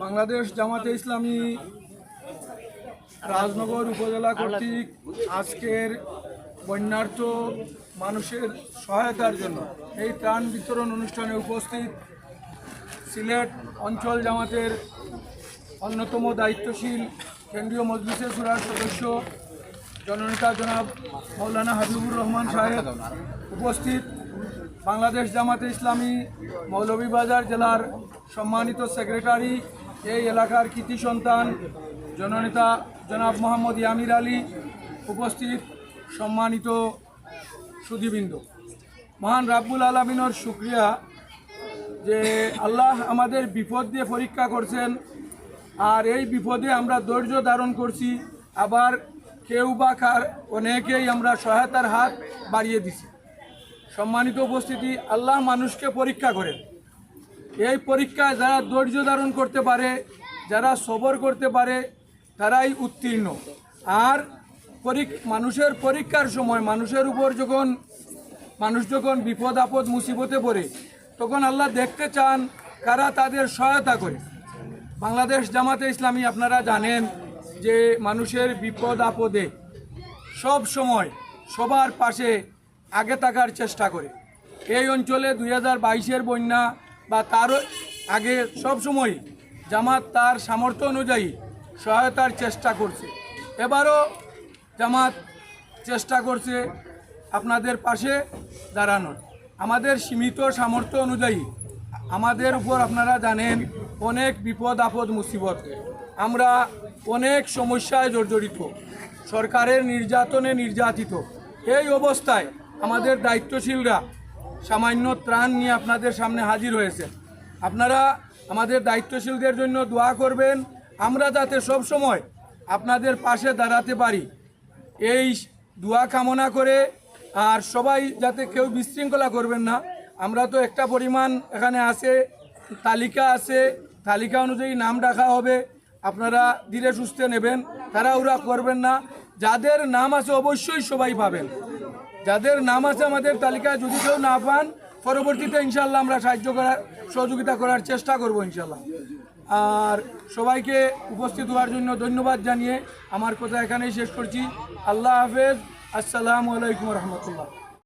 বাংলাদেশ জামাতে ইসলামী রাজনগর উপজেলা কর্তৃক আজকের বন্যার্থ মানুষের সহায়তার জন্য এই ত্রাণ বিতরণ অনুষ্ঠানে উপস্থিত সিলেট অঞ্চল জামাতের অন্যতম দায়িত্বশীল কেন্দ্রীয় মজলিসে শুরার সদস্য জননেতা জনাব মৌলানা হাবিবুর রহমান সাহেব, উপস্থিত বাংলাদেশ জামাতে ইসলামী মৌলভীবাজার জেলার সম্মানিত সেক্রেটারি, এই এলাকার কৃতি সন্তান জননেতা জনাব মোহাম্মদ ইয়ামির আলী, উপস্থিত সম্মানিত সুধীবৃন্দ, মহান রাব্বুল আলামিনের শুকরিয়া যে আল্লাহ আমাদের বিপদ দিয়ে পরীক্ষা করছেন, আর এই বিপদে আমরা ধৈর্য ধারণ করছি। আবার কেউ বা অনেকেই আমরা সহায়তার হাত বাড়িয়ে দিছি। সম্মানিত উপস্থিতি, আল্লাহ মানুষকে পরীক্ষা করেন। এই পরীক্ষায় যারা ধৈর্য ধারণ করতে পারে, যারা সবর করতে পারে, তারাই উত্তীর্ণ। আর মানুষের পরীক্ষার সময় মানুষের উপর মানুষ যখন বিপদ আপদ মুসিবতে পড়ে, তখন আল্লাহ দেখতে চান কারা তাদের সহায়তা করে। বাংলাদেশ জামাতে ইসলামী আপনারা জানেন যে মানুষের বিপদ আপদে সব সময় সবার পাশে আগে থাকার চেষ্টা করে। এই অঞ্চলে 2022-এর বন্যা বা তারও আগে সব সময় জামাত তার সামর্থ্য অনুযায়ী সহায়তার চেষ্টা করছে। এবারও জামাত চেষ্টা করছে আপনাদের পাশে দাঁড়ানোর। আমাদের সীমিত সামর্থ্য অনুযায়ী আমাদের উপর আপনারা জানেন অনেক বিপদ আপদ মুসিবত, আমরা অনেক সমস্যায় জর্জরিত, সরকারের নির্যাতনে নির্যাতিত। এই অবস্থায় আমাদের দায়িত্বশীলরা সামান্য ত্রাণ নিয়ে আপনাদের সামনে হাজির হয়েছে। আপনারা আমাদের দায়িত্বশীলদের জন্য দোয়া করবেন, আমরা যাতে সব সময় আপনাদের পাশে দাঁড়াতে পারি, এই দোয়া কামনা করে। আর সবাই যাতে কেউ বিশৃঙ্খলা করবেন না। আমরা তো একটা পরিমাণ এখানে আছে, তালিকা আছে, তালিকা অনুযায়ী নাম রাখা হবে, আপনারা ধীরে সুস্থে নেবেন, তাড়াহুড়া করবেন না। যাদের নাম আছে অবশ্যই সবাই পাবেন। যাদের নাম আছে আমাদের তালিকায়, যদি কেউ না পান পরবর্তীতে ইনশাল্লাহ আমরা সহযোগিতা করার চেষ্টা করব ইনশাল্লাহ। আর সবাইকে উপস্থিত হওয়ার জন্য ধন্যবাদ জানিয়ে আমার কথা এখানেই শেষ করছি। আল্লাহ হাফেজ। আসসালামু আলাইকুম রহমতুল্লাহ।